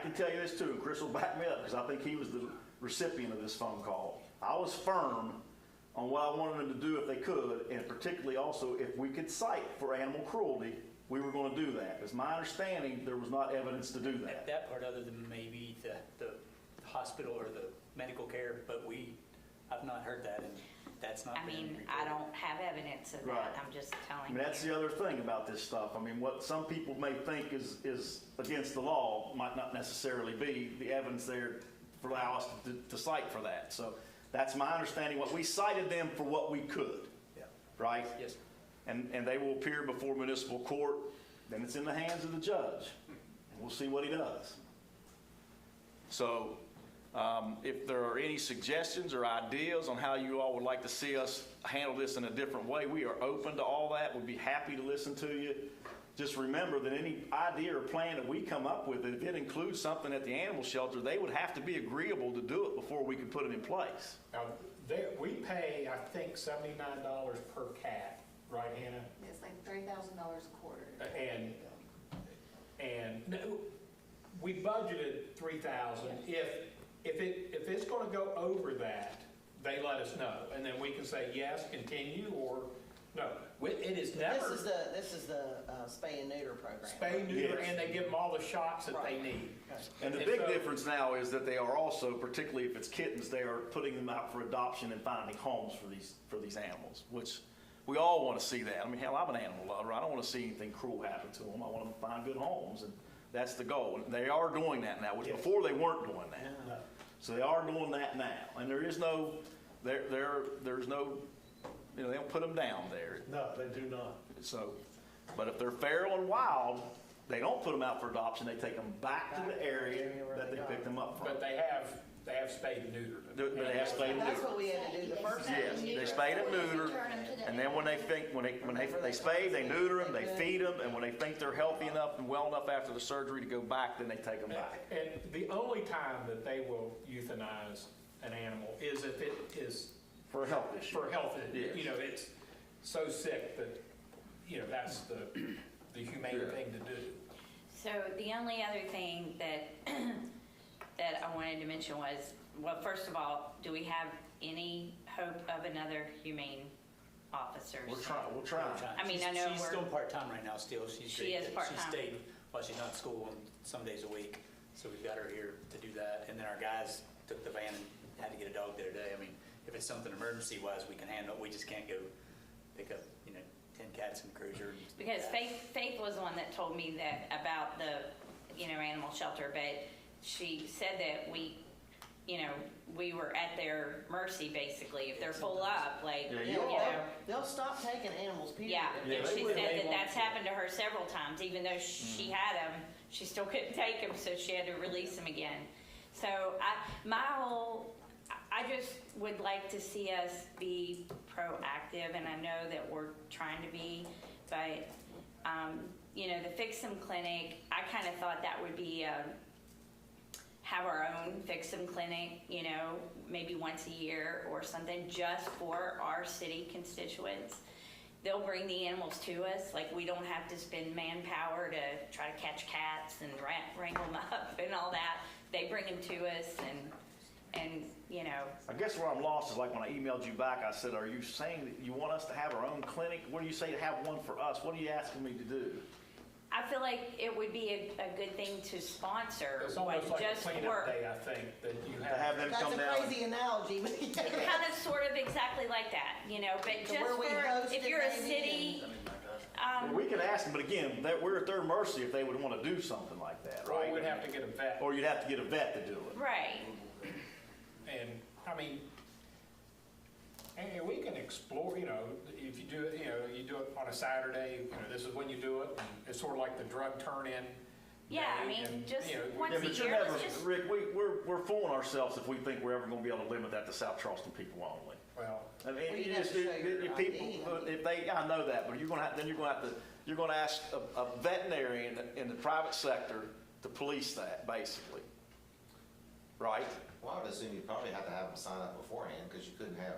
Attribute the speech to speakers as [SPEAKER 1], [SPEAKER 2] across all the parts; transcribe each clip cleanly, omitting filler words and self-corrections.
[SPEAKER 1] can tell you this too, and Chris will back me up because I think he was the recipient of this phone call. I was firm on what I wanted them to do if they could, and particularly also if we could cite for animal cruelty, we were going to do that. It's my understanding there was not evidence to do that.
[SPEAKER 2] That part, other than maybe the hospital or the medical care, but I've not heard that, and that's not.
[SPEAKER 3] I mean,
[SPEAKER 2] been
[SPEAKER 3] I
[SPEAKER 2] reported.
[SPEAKER 3] don't have evidence of
[SPEAKER 1] Right.
[SPEAKER 3] that. I'm just
[SPEAKER 1] I
[SPEAKER 3] telling
[SPEAKER 1] mean,
[SPEAKER 3] you.
[SPEAKER 1] that's the other thing about this stuff. I mean, what some people may think is against the law might not necessarily be the evidence there for allow us to cite for that. So that's my understanding. What we cited them for what we could,
[SPEAKER 2] Yeah.
[SPEAKER 1] right?
[SPEAKER 2] Yes, sir.
[SPEAKER 1] And they will appear before municipal court. Then it's in the hands of the judge, and we'll see what he does. So if there are any suggestions or ideas on how you all would like to see us handle this in a different way, we are open to all that. We'd be happy to listen to you. Just remember that any idea or plan that we come up with, if it includes something at the animal shelter, they would have to be agreeable to do it before we can put it in place.
[SPEAKER 4] Now, we pay, I think, $79 per cat, right, Hannah?
[SPEAKER 5] It's like $3,000 a quarter.
[SPEAKER 4] And no, we budgeted $3,000. If it's going to go over that, they let us know, and then we can say yes, continue, or no. It is never
[SPEAKER 6] This is the spay and neuter program.
[SPEAKER 4] spay, neuter,
[SPEAKER 1] Yes.
[SPEAKER 4] and they give them all the shots that they need.
[SPEAKER 1] And the big difference now is that they are also, particularly if it's kittens, they are putting them out for adoption and finding homes for these animals, which we all want to see that. I mean, hell, I'm an animal lover. I don't want to see anything cruel happen to them. I want them to find good homes, and that's the goal. And they are doing that now, which before they weren't doing that.
[SPEAKER 4] No.
[SPEAKER 1] So they are doing that now, and there's no, they don't put them down there.
[SPEAKER 7] No, they do not.
[SPEAKER 1] So, but if they're feral and wild, they don't put them out for adoption. They take them back to the area that they picked them up from.
[SPEAKER 4] But they have spayed and neutered them.
[SPEAKER 1] They have spayed and
[SPEAKER 6] That's
[SPEAKER 1] neutered.
[SPEAKER 6] what we had to do the first time.
[SPEAKER 1] Yes, they spayed and neutered, and then when they spay, they neuter them, they feed them, and when they think they're healthy enough and well enough after the surgery to go back, then they take them back.
[SPEAKER 4] And the only time that they will euthanize an animal is if it is
[SPEAKER 1] For a health issue.
[SPEAKER 4] for health.
[SPEAKER 1] Yes.
[SPEAKER 4] It's so sick that, that's the humane thing to do.
[SPEAKER 3] So the only other thing that that I wanted to mention was, well, first of all, do we have any hope of another humane officer?
[SPEAKER 1] We'll try.
[SPEAKER 3] I mean, I know
[SPEAKER 2] she's
[SPEAKER 3] we're-
[SPEAKER 2] still part-time right now still. She
[SPEAKER 3] is part-time.
[SPEAKER 2] She stayed while she's not in school and some days a week. So we've got her here to do that. And then our guys took the van and had to get a dog the other day. I mean, if it's something emergency-wise, we can handle it. We just can't go pick up, 10 cats in the cruiser. And
[SPEAKER 3] Because
[SPEAKER 2] that.
[SPEAKER 3] Faith was the one that told me that about the, animal shelter, but she said that we were at their mercy basically. If they're full up, like,
[SPEAKER 1] Yeah,
[SPEAKER 3] you
[SPEAKER 1] you
[SPEAKER 3] know.
[SPEAKER 6] They'll stop taking animals, period.
[SPEAKER 3] Yeah,
[SPEAKER 1] Yeah,
[SPEAKER 3] and
[SPEAKER 1] they
[SPEAKER 3] she
[SPEAKER 1] will.
[SPEAKER 3] said
[SPEAKER 1] They
[SPEAKER 3] that
[SPEAKER 1] won't.
[SPEAKER 3] that's happened to her several times. Even though she had them, she still couldn't take them, so she had to release them again. So I just would like to see us be proactive, and I know that we're trying to be, but the Fix 'em clinic, I kind of thought that would be have our own Fix 'em clinic, maybe once a year or something, just for our city constituents. They'll bring the animals to us. Like, we don't have to spend manpower to try to catch cats and wrangle them up and all that. They bring them to us, and
[SPEAKER 1] I guess where I'm lost is like when I emailed you back, I said, are you saying that you want us to have our own clinic? What do you say to have one for us? What are you asking me to do?
[SPEAKER 3] I feel like it would be a good thing to sponsor,
[SPEAKER 4] It's almost like a
[SPEAKER 3] just
[SPEAKER 4] cleanup
[SPEAKER 3] for
[SPEAKER 4] day, I think, that you
[SPEAKER 1] To have them
[SPEAKER 6] That's
[SPEAKER 1] come
[SPEAKER 6] a
[SPEAKER 1] down?
[SPEAKER 6] crazy analogy, but yeah.
[SPEAKER 3] kind of sort of exactly like that, but just
[SPEAKER 6] where we
[SPEAKER 3] for,
[SPEAKER 6] host
[SPEAKER 3] if
[SPEAKER 6] it
[SPEAKER 3] you're a
[SPEAKER 6] maybe,
[SPEAKER 3] city,
[SPEAKER 1] Well, we could ask them, but again, we're at their mercy if they would want to do something like that,
[SPEAKER 4] Or
[SPEAKER 1] right?
[SPEAKER 4] we'd have to get a vet.
[SPEAKER 1] Or you'd have to get a vet to do it.
[SPEAKER 3] right.
[SPEAKER 4] And, and we can explore, if you do it, you do it on a Saturday, this is when you do it. And it's sort of like the drug turn-in.
[SPEAKER 3] Yeah, I
[SPEAKER 4] day,
[SPEAKER 3] mean,
[SPEAKER 4] and,
[SPEAKER 3] just once
[SPEAKER 1] Yeah,
[SPEAKER 3] a
[SPEAKER 1] but you're
[SPEAKER 3] year,
[SPEAKER 1] never,
[SPEAKER 3] let's just,
[SPEAKER 1] Rick, we're fooling ourselves if we think we're ever going to be able to limit that to South Charleston people only.
[SPEAKER 4] Well,
[SPEAKER 1] I mean,
[SPEAKER 6] Well,
[SPEAKER 1] you
[SPEAKER 6] you'd have
[SPEAKER 1] just,
[SPEAKER 6] to show your
[SPEAKER 1] if
[SPEAKER 6] ID.
[SPEAKER 1] people, if they, I know that, but you're going to ask a veterinarian in the private sector to police that, basically. Right?
[SPEAKER 8] Well, I would assume you probably have to have them sign up beforehand, because you couldn't have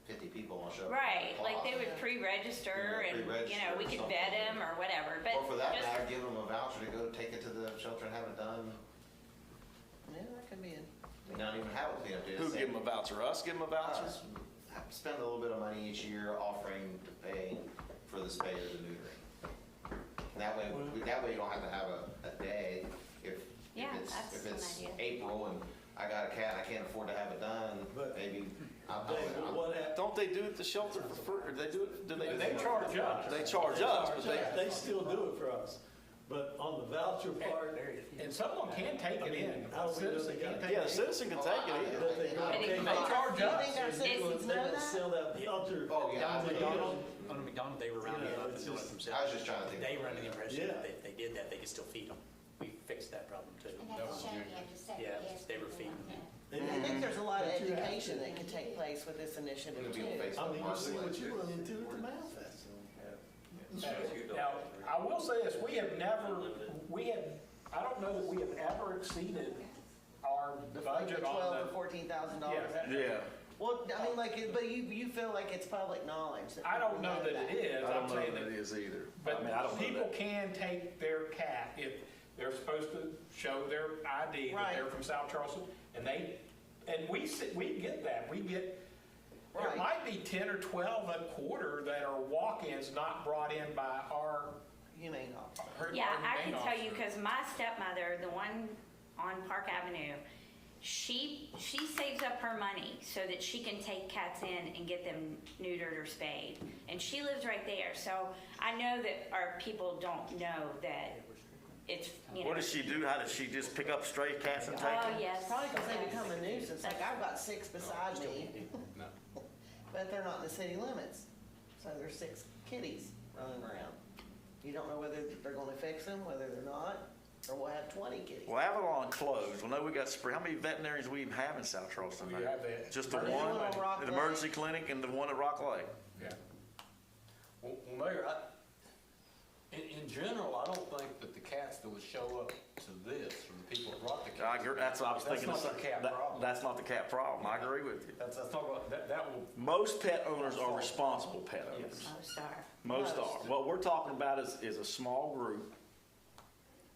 [SPEAKER 8] 50 people on show. up at
[SPEAKER 3] right,
[SPEAKER 8] 5
[SPEAKER 3] like
[SPEAKER 8] o'clock.
[SPEAKER 3] they would pre-register
[SPEAKER 8] Yeah,
[SPEAKER 3] and,
[SPEAKER 8] pre-register
[SPEAKER 3] we
[SPEAKER 8] or
[SPEAKER 3] could
[SPEAKER 8] something.
[SPEAKER 3] vet them or whatever, but
[SPEAKER 8] Or for that
[SPEAKER 3] just,
[SPEAKER 8] matter, give them a voucher to go take it to the shelter and have it done.
[SPEAKER 6] bid.
[SPEAKER 8] We don't even have a cleanup day.
[SPEAKER 1] Who give them a voucher? Us give them a voucher?
[SPEAKER 8] Spend a little bit of money each year offering to pay for the spay or the neutering. And that way you don't have to have a day
[SPEAKER 3] Yeah, that's
[SPEAKER 8] if
[SPEAKER 3] an
[SPEAKER 8] it's
[SPEAKER 3] idea.
[SPEAKER 8] April and I got a cat, and I can't afford to have it done, maybe
[SPEAKER 1] Don't they do it at the shelter for free? Or they do it, do they?
[SPEAKER 4] They charge us.
[SPEAKER 1] They charge us, but
[SPEAKER 7] They still do it for us. But on the voucher part,
[SPEAKER 4] And someone can take it in.
[SPEAKER 7] I don't
[SPEAKER 4] A citizen
[SPEAKER 7] think
[SPEAKER 4] can
[SPEAKER 7] they
[SPEAKER 4] take
[SPEAKER 1] yeah, the
[SPEAKER 4] it in.
[SPEAKER 1] citizen can take it in.
[SPEAKER 7] but they
[SPEAKER 3] But it
[SPEAKER 7] don't.
[SPEAKER 4] They charge
[SPEAKER 6] Do you
[SPEAKER 4] us.
[SPEAKER 6] think our citizens
[SPEAKER 7] They're
[SPEAKER 6] know
[SPEAKER 7] gonna
[SPEAKER 6] that?
[SPEAKER 7] sell that voucher.
[SPEAKER 8] Oh, yeah.
[SPEAKER 2] Down
[SPEAKER 8] I
[SPEAKER 2] at
[SPEAKER 8] think-
[SPEAKER 2] McDonald, on McDonald, they were rounding
[SPEAKER 7] Yeah,
[SPEAKER 2] up and
[SPEAKER 7] it's
[SPEAKER 2] doing it
[SPEAKER 7] just-
[SPEAKER 2] themselves.
[SPEAKER 8] I was just trying to think.
[SPEAKER 2] They were under the impression that
[SPEAKER 7] Yeah.
[SPEAKER 2] if they did that, they could still feed them. We fixed that problem too.
[SPEAKER 5] And that's a shame you have to second
[SPEAKER 2] Yeah,
[SPEAKER 5] guess.
[SPEAKER 2] they were feeding them.
[SPEAKER 6] I think there's a lot of
[SPEAKER 7] But you have
[SPEAKER 6] education
[SPEAKER 7] to.
[SPEAKER 6] that can take place with this initiative
[SPEAKER 8] It'll be on
[SPEAKER 6] too.
[SPEAKER 8] Facebook.
[SPEAKER 7] I mean, you see what you run into at the Math Fest.
[SPEAKER 4] Now, I will say this, I don't know that we have ever exceeded our
[SPEAKER 6] The
[SPEAKER 4] budget on
[SPEAKER 6] $12,000
[SPEAKER 4] the.
[SPEAKER 6] or $14,000.
[SPEAKER 4] Yeah.
[SPEAKER 1] Yeah.
[SPEAKER 6] Well, I mean, like, but you feel like it's public knowledge. That
[SPEAKER 4] I don't
[SPEAKER 6] people
[SPEAKER 4] know that it is.
[SPEAKER 1] I don't
[SPEAKER 4] I'm
[SPEAKER 1] know
[SPEAKER 4] saying
[SPEAKER 1] that
[SPEAKER 4] that
[SPEAKER 1] it is either.
[SPEAKER 4] But
[SPEAKER 1] I mean, I don't know
[SPEAKER 4] people
[SPEAKER 1] that.
[SPEAKER 4] can take their cat if they're supposed to show their ID that
[SPEAKER 6] Right.
[SPEAKER 4] they're from South Charleston, and we get that. We get, there
[SPEAKER 6] Right.
[SPEAKER 4] might be 10 or 12 a quarter that are walk-ins not brought in by our.
[SPEAKER 6] Humane officer.
[SPEAKER 3] Yeah,
[SPEAKER 4] our
[SPEAKER 3] I
[SPEAKER 4] main
[SPEAKER 3] can tell you,
[SPEAKER 4] officer.
[SPEAKER 3] because my stepmother, the one on Park Avenue, she saves up her money so that she can take cats in and get them neutered or spayed. And she lives right there, so I know that our people don't know that it's, you know.
[SPEAKER 1] What does she do? How does she just pick up stray cats and take
[SPEAKER 3] Oh,
[SPEAKER 1] them?
[SPEAKER 3] yes.
[SPEAKER 6] Probably because they become a nuisance. Like, I've got 6 beside me, but they're not in the city limits. So there's 6 kitties running around. You don't know whether they're going to fix them, whether they're not, or we'll have 20 kitties.
[SPEAKER 1] Well, Avalon closed. Well, no, we got how many veterinarians we even have in South Charleston?
[SPEAKER 4] We
[SPEAKER 1] now?
[SPEAKER 4] have the
[SPEAKER 1] Just the
[SPEAKER 6] emergency
[SPEAKER 1] one,
[SPEAKER 6] one on Rock
[SPEAKER 1] the
[SPEAKER 6] Lake.
[SPEAKER 1] emergency clinic and the one at Rock Lake.
[SPEAKER 4] Yeah.
[SPEAKER 9] Well, Mayor, in general, I don't think that the cats that would show up to this, or the people that brought the
[SPEAKER 1] I
[SPEAKER 9] cats.
[SPEAKER 1] agree. That's what I was
[SPEAKER 9] That's
[SPEAKER 1] thinking.
[SPEAKER 9] not the cat problem.
[SPEAKER 1] That's not the cat problem. I agree with you.
[SPEAKER 9] That's not what, that will,
[SPEAKER 1] Most pet owners are responsible pet owners.
[SPEAKER 3] Most are.
[SPEAKER 1] Most are. What we're talking about is a small group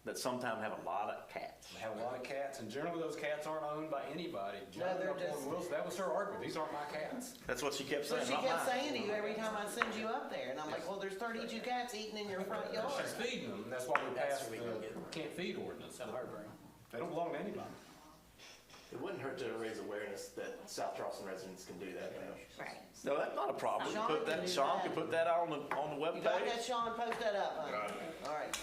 [SPEAKER 1] that sometimes have a lot of cats.
[SPEAKER 9] they have a lot of cats, and generally those cats aren't owned by anybody.
[SPEAKER 6] No, they're just-
[SPEAKER 9] Wilson, that was her argument, these aren't my cats.
[SPEAKER 1] That's what she kept
[SPEAKER 6] So
[SPEAKER 1] saying.
[SPEAKER 6] she
[SPEAKER 1] not
[SPEAKER 6] kept
[SPEAKER 1] mine.
[SPEAKER 6] saying to you every time I send you up there, and I'm like, well, there's 32 cats eating in your front yard.
[SPEAKER 9] She's feeding them, and that's why we
[SPEAKER 2] That's
[SPEAKER 9] passed
[SPEAKER 2] where we
[SPEAKER 9] the
[SPEAKER 2] can get them.
[SPEAKER 9] can't feed ordinance.
[SPEAKER 2] That's heartburn.
[SPEAKER 9] They don't belong to anybody.
[SPEAKER 10] It wouldn't hurt to raise awareness that South Charleston residents can do that, you know.
[SPEAKER 3] Right.
[SPEAKER 1] No, that's not a problem. We can
[SPEAKER 6] Sean
[SPEAKER 1] put
[SPEAKER 6] can
[SPEAKER 1] that,
[SPEAKER 6] do
[SPEAKER 1] Sean
[SPEAKER 6] that.
[SPEAKER 1] can put that on the
[SPEAKER 6] You got that,
[SPEAKER 1] webpage.
[SPEAKER 6] Sean? Post that up, honey. All right.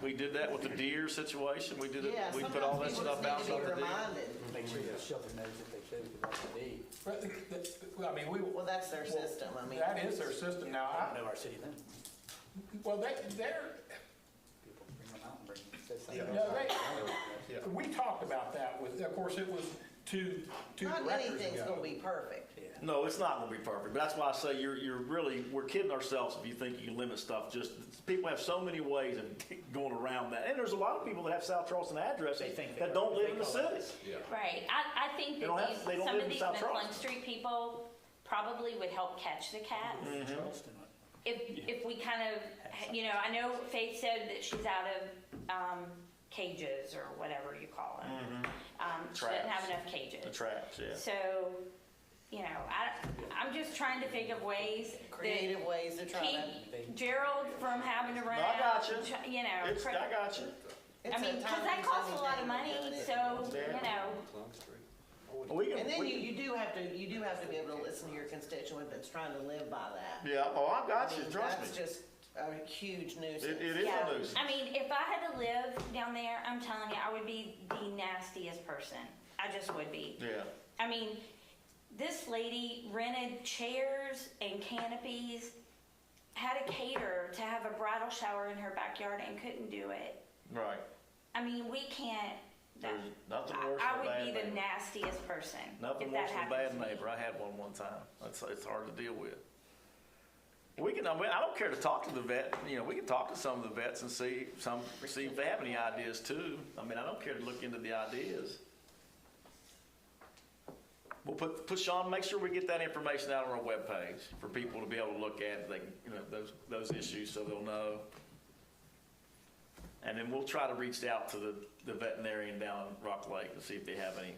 [SPEAKER 1] We did that with the deer situation. We did it,
[SPEAKER 6] Yeah,
[SPEAKER 1] we put all that
[SPEAKER 6] sometimes
[SPEAKER 1] stuff
[SPEAKER 6] people
[SPEAKER 1] out
[SPEAKER 6] just
[SPEAKER 1] on
[SPEAKER 6] need
[SPEAKER 1] the
[SPEAKER 6] to be
[SPEAKER 1] deer.
[SPEAKER 6] reminded.
[SPEAKER 2] Make sure the shelter knows if they should, because that's the deed.
[SPEAKER 4] Well, I mean,
[SPEAKER 6] Well, that's their system, I mean.
[SPEAKER 4] that is their system now.
[SPEAKER 2] I don't know our city limits.
[SPEAKER 4] Well, they're,
[SPEAKER 2] People bring them out and bring them. say something
[SPEAKER 4] no,
[SPEAKER 2] else.
[SPEAKER 4] we talked about that with, of course, it was two
[SPEAKER 6] Not
[SPEAKER 4] directors
[SPEAKER 6] anything's
[SPEAKER 4] ago.
[SPEAKER 6] gonna be perfect.
[SPEAKER 1] No, it's not gonna be perfect, but that's why I say you're really, we're kidding ourselves if you think you can limit stuff. Just, people have so many ways of going around that. And there's a lot of people that have South Charleston addresses
[SPEAKER 2] They think they
[SPEAKER 1] that
[SPEAKER 2] are.
[SPEAKER 1] don't live
[SPEAKER 2] They
[SPEAKER 1] in the
[SPEAKER 2] call
[SPEAKER 1] city.
[SPEAKER 2] us.
[SPEAKER 3] Right, I think
[SPEAKER 1] They
[SPEAKER 3] that
[SPEAKER 1] don't have- they don't
[SPEAKER 3] some
[SPEAKER 1] live
[SPEAKER 3] of
[SPEAKER 1] in
[SPEAKER 3] these
[SPEAKER 1] South
[SPEAKER 3] McClellan
[SPEAKER 1] Charleston.
[SPEAKER 3] Street people probably would help catch the cats.
[SPEAKER 2] Charleston.
[SPEAKER 3] If we kind of, you know, I know Faith said that she's out of cages or whatever you call them. She doesn't have
[SPEAKER 1] Traps.
[SPEAKER 3] enough cages.
[SPEAKER 1] The traps, yeah.
[SPEAKER 3] So, you know, I'm just trying to think of ways that
[SPEAKER 6] Creative ways to try to.
[SPEAKER 3] keep Gerald from having to run
[SPEAKER 1] No, I
[SPEAKER 3] out.
[SPEAKER 1] got you.
[SPEAKER 3] You know,
[SPEAKER 1] I got you.
[SPEAKER 3] I mean, because that costs a lot of money, so, you know,
[SPEAKER 1] We can,
[SPEAKER 6] And then
[SPEAKER 1] we
[SPEAKER 6] you do have to be able to listen to your constituent that's trying to live by that.
[SPEAKER 1] yeah, oh, I got
[SPEAKER 6] I
[SPEAKER 1] you,
[SPEAKER 6] mean,
[SPEAKER 1] trust
[SPEAKER 6] That's
[SPEAKER 1] me.
[SPEAKER 6] just a huge nuisance.
[SPEAKER 1] It is
[SPEAKER 3] yeah.
[SPEAKER 1] a nuisance.
[SPEAKER 3] I mean, if I had to live down there, I'm telling you, I would be the nastiest person. I just would be.
[SPEAKER 1] Yeah.
[SPEAKER 3] I mean, this lady rented chairs and canopies, had a caterer to have a bridal shower in her backyard and couldn't do it.
[SPEAKER 1] Right.
[SPEAKER 3] I mean, we can't.
[SPEAKER 1] There's nothing worse
[SPEAKER 3] I
[SPEAKER 1] than a
[SPEAKER 3] would
[SPEAKER 1] bad
[SPEAKER 3] be the
[SPEAKER 1] neighbor.
[SPEAKER 3] nastiest person
[SPEAKER 1] Nothing
[SPEAKER 3] if that
[SPEAKER 1] worse than a
[SPEAKER 3] happened
[SPEAKER 1] bad
[SPEAKER 3] to me.
[SPEAKER 1] neighbor. I had one time. It's hard to deal with. We can, I mean, I don't care to talk to the vet, you know, we can talk to some of the vets and see if they have any ideas too. I mean, I don't care to look into the ideas. We'll put Sean, make sure we get that information out on our webpage for people to be able to look at, they, you know, those issues so they'll know. And then we'll try to reach out to the veterinarian down in Rock Lake to see if they have any.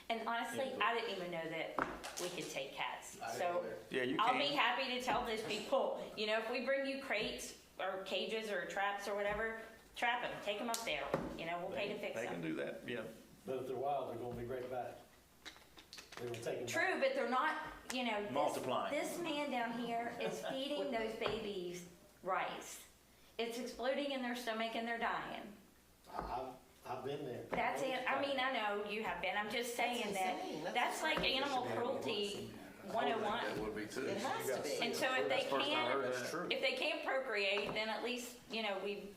[SPEAKER 3] And honestly, I didn't even know that we could take cats. So
[SPEAKER 1] Yeah, you
[SPEAKER 3] I'll be
[SPEAKER 1] can.
[SPEAKER 3] happy to tell those people, you know, if we bring you crates or cages or traps or whatever, trap them, take them up there. You know, we'll pay to fix
[SPEAKER 1] They can
[SPEAKER 3] them.
[SPEAKER 1] do that, yeah.
[SPEAKER 7] But if they're wild, they're gonna be right back. They're gonna take them back.
[SPEAKER 3] True, but they're not, you know,
[SPEAKER 1] Multiplying.
[SPEAKER 3] this man down here is feeding those babies rice. It's exploding in their stomach and they're dying.
[SPEAKER 7] I've been there.
[SPEAKER 3] That's it. I mean, I know you have been. I'm just saying that
[SPEAKER 6] insane.
[SPEAKER 3] that's like animal cruelty 101.
[SPEAKER 1] That would be too.
[SPEAKER 6] It has to be.
[SPEAKER 3] And so if they
[SPEAKER 1] That's the first time I
[SPEAKER 3] can't,
[SPEAKER 1] heard that.
[SPEAKER 3] if they can't procreate, then at least, you know, we've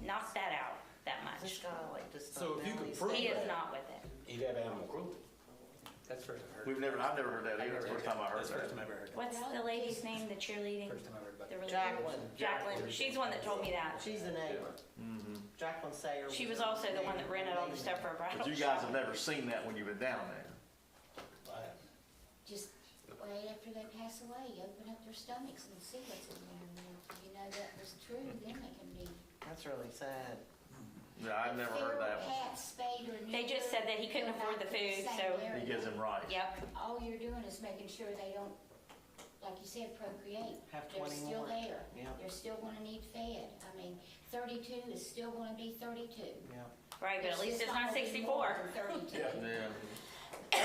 [SPEAKER 3] knocked that out that
[SPEAKER 6] This
[SPEAKER 3] much.
[SPEAKER 6] guy like just.
[SPEAKER 9] So if you could
[SPEAKER 6] these
[SPEAKER 9] prove
[SPEAKER 3] He
[SPEAKER 6] things.
[SPEAKER 3] is not with it.
[SPEAKER 9] He'd have animal cruelty.
[SPEAKER 2] That's the first I've heard.
[SPEAKER 1] I've never heard that either. That's the first time I heard
[SPEAKER 2] That's the first
[SPEAKER 1] that.
[SPEAKER 2] time I ever heard that.
[SPEAKER 3] What's the lady's name, the cheerleading?
[SPEAKER 2] First time I heard about
[SPEAKER 3] The
[SPEAKER 2] that.
[SPEAKER 3] really-
[SPEAKER 6] Jacqueline.
[SPEAKER 3] Jacqueline. She's the one that told me that.
[SPEAKER 6] She's the neighbor. Jacqueline Sayer.
[SPEAKER 3] She was also the one that rented all the stuff for her
[SPEAKER 1] But
[SPEAKER 3] bridal
[SPEAKER 1] you guys have
[SPEAKER 3] shower.
[SPEAKER 1] never seen that when you've been down there.
[SPEAKER 5] Just wait after they pass away, open up their stomachs and see what's in there. And if you know that was true, then they can be.
[SPEAKER 6] That's really sad.
[SPEAKER 1] Yeah, I've never heard that one.
[SPEAKER 5] Feral cats, spayed or
[SPEAKER 3] They just said that he couldn't afford the food, so-
[SPEAKER 1] He gives them rice.
[SPEAKER 3] Yep.
[SPEAKER 5] All you're doing is making sure they don't, like you said, procreate.
[SPEAKER 6] Have
[SPEAKER 5] They're
[SPEAKER 6] 20
[SPEAKER 5] still
[SPEAKER 6] more.
[SPEAKER 5] there.
[SPEAKER 6] Yep.
[SPEAKER 5] They're still gonna need fed. I mean, 32 is still gonna be 32.
[SPEAKER 6] Yeah.
[SPEAKER 3] Right, but at least
[SPEAKER 5] just
[SPEAKER 3] it's not
[SPEAKER 5] gonna be more
[SPEAKER 3] 64.
[SPEAKER 5] than 32.
[SPEAKER 1] Yeah.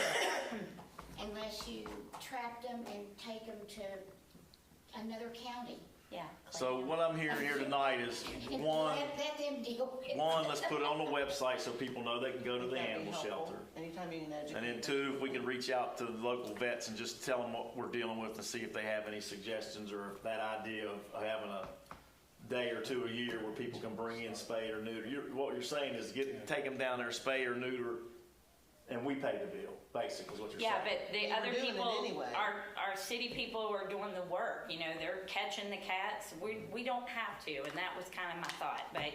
[SPEAKER 5] Unless you trap them and take them to another county.
[SPEAKER 3] Yeah.
[SPEAKER 1] So what I'm hearing here tonight is, one,
[SPEAKER 5] Let them deal with it.
[SPEAKER 1] let's put it on the website so people know they can go to the
[SPEAKER 6] That'd be
[SPEAKER 1] animal
[SPEAKER 6] helpful.
[SPEAKER 1] shelter.
[SPEAKER 6] Anytime you can educate.
[SPEAKER 1] And then two, if we can reach out to the local vets and just tell them what we're dealing with and see if they have any suggestions, or if that idea of having a day or two a year where people can bring in spay or neuter. What you're saying is take them down there, spay or neuter, and we pay the bill, basically, is what you're saying.
[SPEAKER 3] Yeah, but the
[SPEAKER 6] They were
[SPEAKER 3] other
[SPEAKER 6] doing it
[SPEAKER 3] people,
[SPEAKER 6] anyway.
[SPEAKER 3] our city people are doing the work, you know, they're catching the cats. We don't have to, and that was kind of my thought. But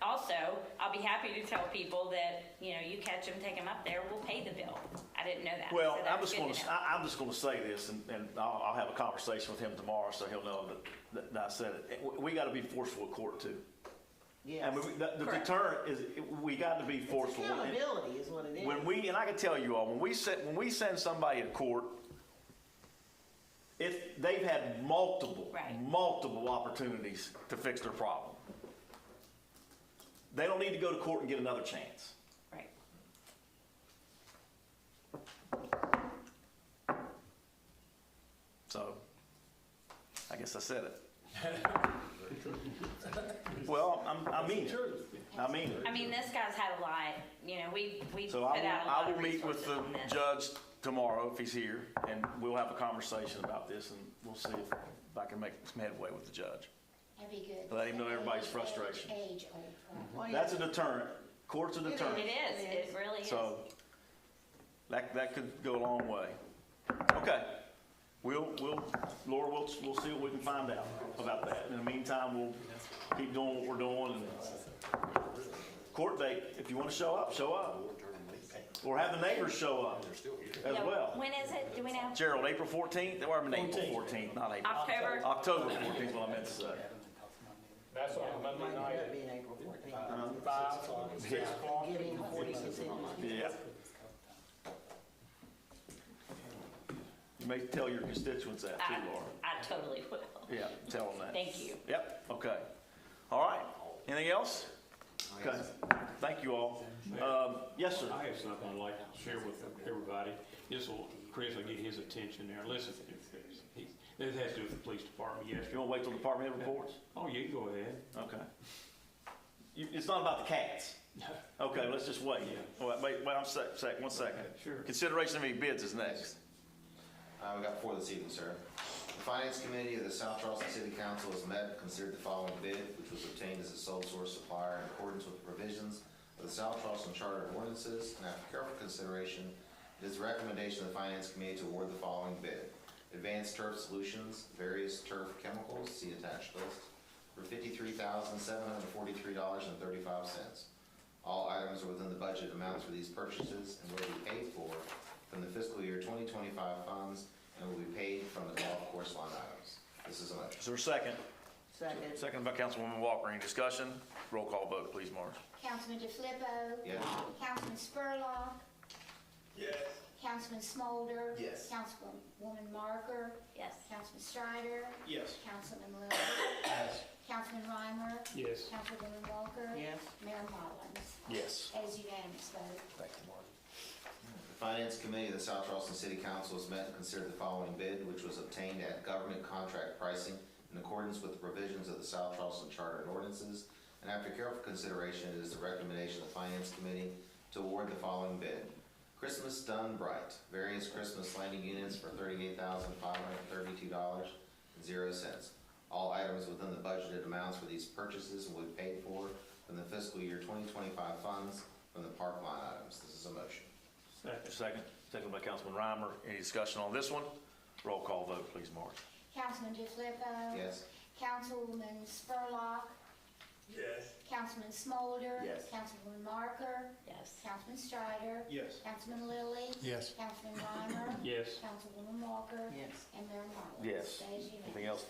[SPEAKER 3] also, I'll be happy to tell people that, you know, you catch them, take them up there, we'll pay the bill. I didn't know that.
[SPEAKER 1] Well,
[SPEAKER 3] so
[SPEAKER 1] I'm
[SPEAKER 3] that's
[SPEAKER 1] just
[SPEAKER 3] good
[SPEAKER 1] gonna,
[SPEAKER 3] to know.
[SPEAKER 1] I'm just gonna say this, and I'll have a conversation with him tomorrow, so he'll know that I said it. We gotta be forceful at court too. I
[SPEAKER 6] Yes.
[SPEAKER 1] mean, the
[SPEAKER 3] Correct.
[SPEAKER 1] deterrent is, we got to be
[SPEAKER 6] It's
[SPEAKER 1] forceful.
[SPEAKER 6] accountability is what it is.
[SPEAKER 1] And I can tell you all, when we send somebody to court, they've had multiple
[SPEAKER 3] Right.
[SPEAKER 1] opportunities to fix their problem. They don't need to go to court and get another chance.
[SPEAKER 3] Right.
[SPEAKER 1] So, I guess I said it. Well, I mean it. I mean it.
[SPEAKER 3] I mean, this guy's had a lot, you know, we
[SPEAKER 1] So
[SPEAKER 3] put out a lot
[SPEAKER 1] I
[SPEAKER 3] of
[SPEAKER 1] will meet with
[SPEAKER 3] resources
[SPEAKER 1] the
[SPEAKER 3] on this.
[SPEAKER 1] judge tomorrow if he's here, and we'll have a conversation about this, and we'll see if I can make some headway with the judge.
[SPEAKER 5] That'd be good.
[SPEAKER 1] Let him know everybody's frustration.
[SPEAKER 5] Age-old problem.
[SPEAKER 6] Well,
[SPEAKER 1] That's a deterrent. Court's a deterrent.
[SPEAKER 3] It is, it really is.
[SPEAKER 1] So, that could go a long way. Okay. Laura, we'll see what we can find out about that. In the meantime, we'll keep doing what we're doing. And court date, if you want to show up, show up. Or have the neighbors show up as
[SPEAKER 3] Yeah,
[SPEAKER 1] well.
[SPEAKER 3] When is it? Do we know?
[SPEAKER 1] Gerald, April 14th, or I mean April 14th, not April.
[SPEAKER 3] October?
[SPEAKER 1] October 14th is what I meant to say.
[SPEAKER 4] That's on a Monday
[SPEAKER 6] Might
[SPEAKER 4] night
[SPEAKER 6] be in April 14th.
[SPEAKER 4] at 5, 6 o'clock.
[SPEAKER 6] Getting 40 continues.
[SPEAKER 1] Yeah. You may tell your constituents that too, Laura.
[SPEAKER 3] I totally will.
[SPEAKER 1] Yeah, tell them that.
[SPEAKER 3] Thank you.
[SPEAKER 1] Yep, okay. All right, anything else? Okay, thank you all. Yes, sir.
[SPEAKER 11] I have something I'd like to share with everybody. Chris will get his attention there. Listen, this has to do with the police department
[SPEAKER 1] You
[SPEAKER 11] yesterday.
[SPEAKER 1] want to wait till the department head reports?
[SPEAKER 11] Oh, you can go ahead.
[SPEAKER 1] Okay. It's not about the cats. Okay, let's just wait. Wait, one second.
[SPEAKER 11] Sure.
[SPEAKER 1] Consideration of any bids is next.
[SPEAKER 8] We got four this evening, sir. The Finance Committee of the South Charleston City Council has met and considered the following bid, which was obtained as a sole source supplier in accordance with the provisions of the South Charleston Charter of Ordinances, and after careful consideration, it is the recommendation of the Finance Committee to award the following bid. Advanced Turf Solutions, various turf chemicals, see attached list, for $53,743.35. All items are within the budget amounts for these purchases and will be paid for from the fiscal year 2025 funds and will be paid from the golf course line items. This is a motion.
[SPEAKER 1] Is there a second?
[SPEAKER 6] Second.
[SPEAKER 1] Second by Councilwoman Walker. Any discussion? Roll call vote, please, Marge.
[SPEAKER 5] Councilman DeFilippo.
[SPEAKER 8] Yes.
[SPEAKER 5] Councilman Spurlock.
[SPEAKER 10] Yes.
[SPEAKER 5] Councilman Smolder.
[SPEAKER 10] Yes.
[SPEAKER 5] Councilwoman Marker.
[SPEAKER 3] Yes.
[SPEAKER 5] Councilman Strider.
[SPEAKER 10] Yes.
[SPEAKER 5] Councilman Lilly. Councilman Reimer.
[SPEAKER 11] Yes.
[SPEAKER 5] Councilwoman Walker.
[SPEAKER 6] Yes.
[SPEAKER 5] Mayor Mullins.
[SPEAKER 1] Yes.
[SPEAKER 5] As unanimous vote.
[SPEAKER 1] Thank you, Marge.
[SPEAKER 8] The Finance Committee of the South Charleston City Council has met and considered the following bid, which was obtained at government contract pricing in accordance with the provisions of the South Charleston Charter and ordinances. And after careful consideration, it is the recommendation of the Finance Committee to award the following bid. Christmas Done Bright, various Christmas lighting units for $38,532.00. All items within the budgeted amounts for these purchases will be paid for from the fiscal year 2025 funds from the park line items. This is a motion.
[SPEAKER 1] Second by Councilman Reimer. Any discussion on this one? Roll call vote, please, Marge.
[SPEAKER 5] Councilman DeFilippo.
[SPEAKER 8] Yes.
[SPEAKER 5] Councilwoman Spurlock.
[SPEAKER 10] Yes.
[SPEAKER 5] Councilman Smolder.
[SPEAKER 10] Yes.
[SPEAKER 5] Councilwoman Marker.
[SPEAKER 3] Yes.
[SPEAKER 5] Councilman Strider.
[SPEAKER 10] Yes.
[SPEAKER 5] Councilman Lilly.
[SPEAKER 11] Yes.
[SPEAKER 5] Councilman Reimer.
[SPEAKER 11] Yes.
[SPEAKER 5] Councilwoman Walker.
[SPEAKER 6] Yes.
[SPEAKER 5] And Mayor Mullins.
[SPEAKER 1] Yes.
[SPEAKER 5] That is unanimous.
[SPEAKER 1] Anything else?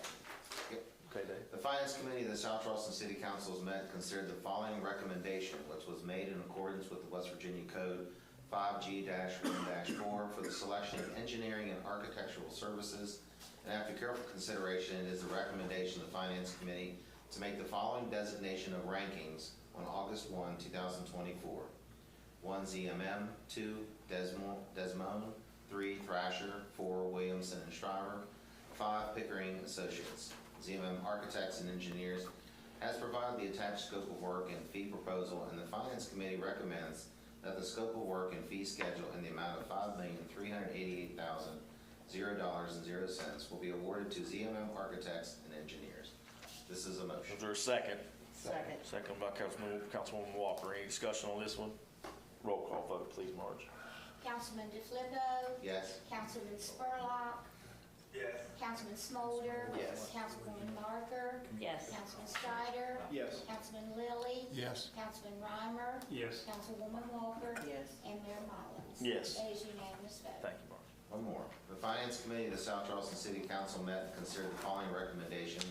[SPEAKER 8] Yep.
[SPEAKER 1] Okay, Dave.
[SPEAKER 8] The Finance Committee of the South Charleston City Council has met and considered the following recommendation, which was made in accordance with the West Virginia Code 5G-1-4 for the selection of engineering and architectural services. And after careful consideration, it is the recommendation of the Finance Committee to make the following designation of rankings on August 1, 2024. 1 ZMM, 2 Desmond, 3 Thrasher, 4 Williamson and Shriver, 5 Pickering Associates. ZMM Architects and Engineers has provided the attached scope of work and fee proposal, and the Finance Committee recommends that the scope of work and fee schedule in the amount of $5,388,000.00 will be awarded to ZMM Architects and Engineers. This is a motion.
[SPEAKER 1] Is there a second?
[SPEAKER 6] Second.
[SPEAKER 1] Second by Councilwoman Walker. Any discussion on this one? Roll call vote, please, Marge.
[SPEAKER 5] Councilman DeFilippo.
[SPEAKER 8] Yes.
[SPEAKER 5] Councilman Spurlock.
[SPEAKER 10] Yes.
[SPEAKER 5] Councilman Smolder.
[SPEAKER 10] Yes.
[SPEAKER 5] Councilwoman Marker.
[SPEAKER 3] Yes.
[SPEAKER 5] Councilman Strider.
[SPEAKER 10] Yes.
[SPEAKER 5] Councilman Lilly.
[SPEAKER 11] Yes.
[SPEAKER 5] Councilman Reimer.
[SPEAKER 11] Yes.
[SPEAKER 5] Councilwoman Walker.
[SPEAKER 6] Yes.
[SPEAKER 5] And Mayor Mullins.
[SPEAKER 1] Yes.
[SPEAKER 5] That is unanimous vote.
[SPEAKER 1] Thank you, Marge.
[SPEAKER 8] One more. The Finance Committee of the South Charleston City Council met and considered the following recommendation,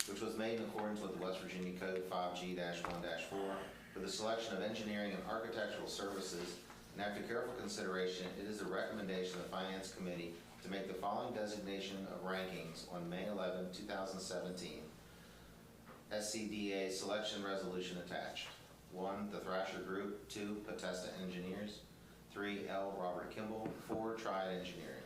[SPEAKER 8] which was made in accordance with the West Virginia Code 5G-1-4 for the selection of engineering and architectural services. And after careful consideration, it is the recommendation of the Finance Committee to make the following designation of rankings on May 11, 2017. SCDA selection resolution attached. 1, the Thrasher Group. 2, Potesta Engineers. 3, L. Robert Kimball. 4, Triad Engineering.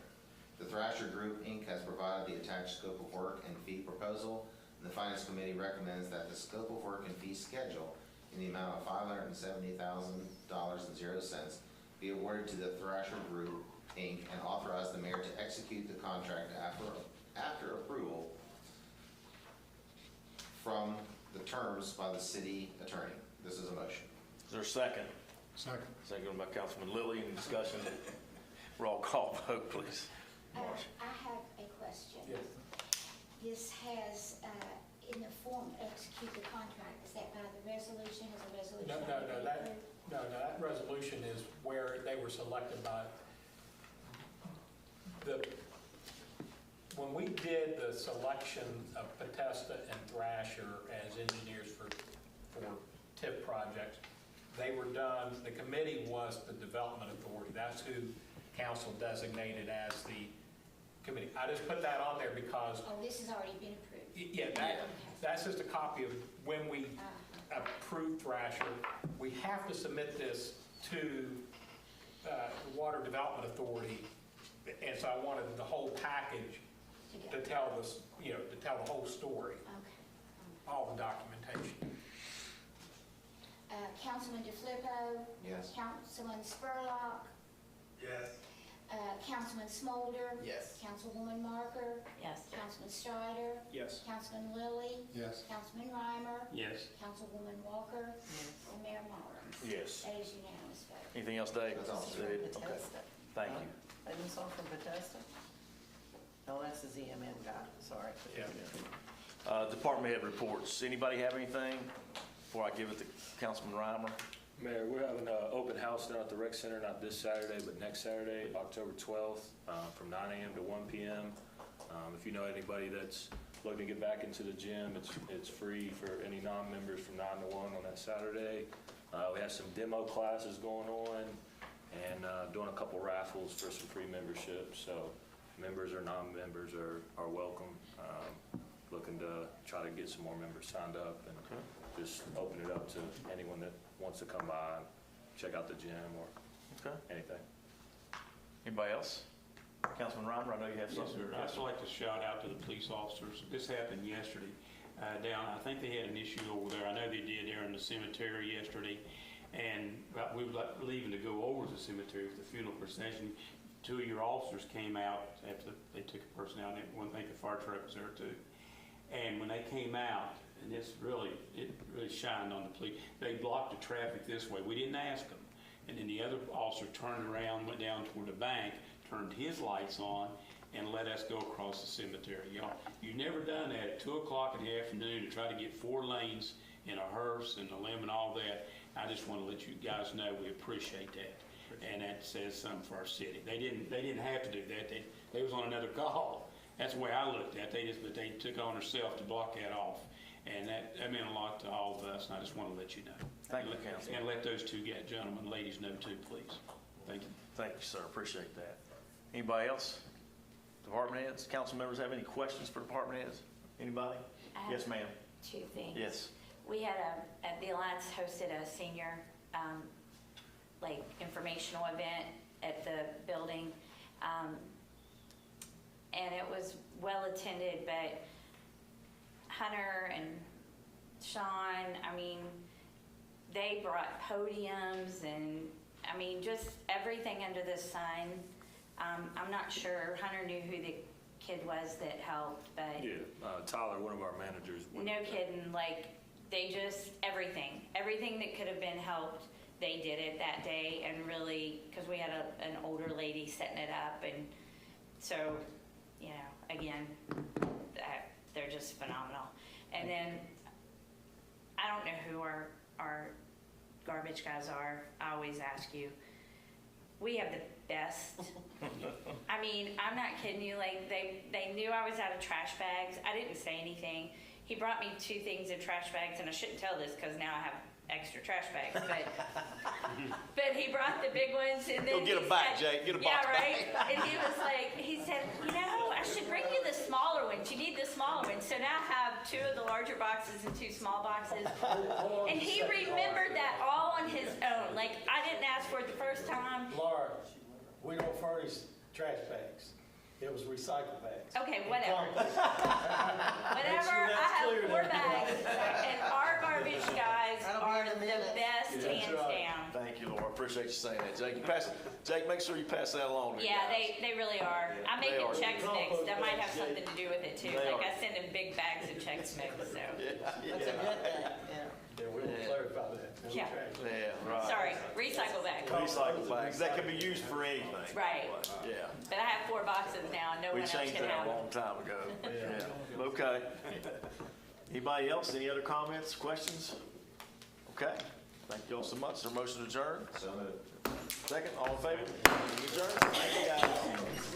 [SPEAKER 8] The Thrasher Group, Inc. has provided the attached scope of work and fee proposal, and the Finance Committee recommends that the scope of work and fee schedule in the amount of $570,000.00 be awarded to the Thrasher Group, Inc., and authorize the mayor to execute the contract after approval from the terms by the city attorney. This is a motion.
[SPEAKER 1] Is there a second?
[SPEAKER 11] Second.
[SPEAKER 1] Second by Councilman Lilly. Any discussion? Roll call vote, please. Marge.
[SPEAKER 5] I have a question.
[SPEAKER 4] Yes.
[SPEAKER 5] This has, in the form, execute the contract, is that by the resolution, has a resolution?
[SPEAKER 4] No,
[SPEAKER 5] already been
[SPEAKER 4] that
[SPEAKER 5] approved?
[SPEAKER 4] resolution is where they were selected by when we did the selection of Potesta and Thrasher as engineers for TIF projects, they were done, the committee was the development authority. That's who council designated as the committee. I just put that on there because,
[SPEAKER 5] Oh, this has already been approved?
[SPEAKER 4] yeah, that's just a copy of when we approved Thrasher. We have to submit this to the Water Development Authority, and so I wanted the whole package to tell this, to tell the whole story,
[SPEAKER 5] Okay.
[SPEAKER 4] all the documentation.
[SPEAKER 5] Councilman DeFilippo.
[SPEAKER 8] Yes.
[SPEAKER 5] Councilman Spurlock.
[SPEAKER 10] Yes.
[SPEAKER 5] Councilman Smolder.
[SPEAKER 10] Yes.
[SPEAKER 5] Councilwoman Marker.
[SPEAKER 3] Yes.
[SPEAKER 5] Councilman Strider.
[SPEAKER 10] Yes.
[SPEAKER 5] Councilman Lilly.
[SPEAKER 11] Yes.
[SPEAKER 5] Councilman Reimer.
[SPEAKER 11] Yes.
[SPEAKER 5] Councilwoman Walker. And Mayor Mullins.
[SPEAKER 1] Yes.
[SPEAKER 5] That is unanimous vote.
[SPEAKER 1] Anything else, Dave?
[SPEAKER 8] That's all.
[SPEAKER 1] Okay.
[SPEAKER 6] Potesta.
[SPEAKER 1] Thank you.
[SPEAKER 6] And this all from Potesta? Oh, that's the ZMM guy, sorry.
[SPEAKER 4] Yeah.
[SPEAKER 1] Department head reports. Anybody have anything before I give it to Councilman Reimer?
[SPEAKER 12] Mayor, we're having an open house down at the rec center, not this Saturday, but next Saturday, October 12th, from 9 a.m. to 1 p.m. If you know anybody that's looking to get back into the gym. It's free for any non-members from 9 to 1 on that Saturday. We have some demo classes going on and doing a couple raffles for some free memberships. So members or non-members are welcome. Looking to try to get some more members signed up and just open it up to anyone that wants to come by and check out the gym or anything.
[SPEAKER 1] Anybody else? Councilman Reimer, I know you have
[SPEAKER 11] Yes,
[SPEAKER 1] something.
[SPEAKER 11] sir. I'd just like to shout out to the police officers. This happened yesterday I think they had an issue over there. I know they did there in the cemetery yesterday. And we were leaving to go over to the cemetery for the funeral procession. 2 of your officers came out after they took a person out, and I think the fire truck was there too. And when they came out, and it really shined on the police, they blocked the traffic this way. We didn't ask them. And then the other officer turned around, went down toward the bank, turned his lights on, and let us go across the cemetery. You know, you've never done that at 2 o'clock in the afternoon to try to get 4 lanes in a hearse and a limb and all that. I just want to let you guys know we appreciate that. And that says something for our city. They didn't have to do that. They was on another call. That's the way I looked at it. But they took on themselves to block that off. And that meant a lot to all of us, and I just want to let you know.
[SPEAKER 1] Thank you, Councilman.
[SPEAKER 11] And let those two gentlemen, ladies know too, please. Thank you.
[SPEAKER 1] Thank you, sir. Appreciate that. Anybody else? Department heads? Council members have any questions for department heads? Anybody? Yes, ma'am.
[SPEAKER 3] 2 things.
[SPEAKER 1] Yes.
[SPEAKER 3] We had the Alliance hosted a senior, informational event at the building. And it was well attended, but Hunter and Sean, they brought podiums and, just everything under the sun. I'm not sure, Hunter knew who the kid was that helped, but.
[SPEAKER 12] Yeah, Tyler, one of our managers.
[SPEAKER 3] No kidding, they just, everything that could have been helped, they did it that day, and really, because we had an older lady setting it up, and so, again, they're just phenomenal. And then, I don't know who our garbage guys are. I always ask you. We have the best. I'm not kidding you. They knew I was out of trash bags. I didn't say anything. He brought me 2 things of trash bags, and I shouldn't tell this because now I have extra trash bags. But he brought the big ones, and then
[SPEAKER 1] Go get a back, Jake. Get a box
[SPEAKER 3] right.
[SPEAKER 1] back.
[SPEAKER 3] And he was he said, I should bring you the smaller ones. You need the smaller ones. So now I have 2 of the larger boxes and 2 small boxes. And he remembered that all on his own. I didn't ask for it the first time.
[SPEAKER 7] Laura, we don't furnish trash bags. It was recycle bags.
[SPEAKER 3] Okay, whatever. Whatever, I have 4 bags, and our garbage guys are the best, hands down.
[SPEAKER 1] Thank you, Laura. Appreciate you saying that. Jake, make sure you pass that along to
[SPEAKER 3] Yeah,
[SPEAKER 1] guys.
[SPEAKER 3] they really are. I'm
[SPEAKER 1] They
[SPEAKER 3] making
[SPEAKER 1] are.
[SPEAKER 3] checks mixed. That might have something to do with it too.
[SPEAKER 1] They are.
[SPEAKER 3] I send them big bags of checks mixed, so.
[SPEAKER 6] That's a good thing, yeah.
[SPEAKER 7] Yeah, we'll clarify that. No
[SPEAKER 3] Yeah.
[SPEAKER 7] trash.
[SPEAKER 1] Yeah, right.
[SPEAKER 3] Sorry, recycle bags.
[SPEAKER 1] Recycle bags. That can be used for anything.
[SPEAKER 3] Right.
[SPEAKER 1] Yeah.
[SPEAKER 3] But I have 4 boxes now, no
[SPEAKER 1] We
[SPEAKER 3] one else
[SPEAKER 1] changed
[SPEAKER 3] can
[SPEAKER 1] that
[SPEAKER 3] have
[SPEAKER 1] a
[SPEAKER 3] them.
[SPEAKER 1] long time ago. Yeah. Okay. Anybody else? Any other comments, questions? Okay. Thank you all so much. Is there a motion to adjourn?
[SPEAKER 8] So moved.
[SPEAKER 1] Second, all in favor? Adjourn. Thank you, guys.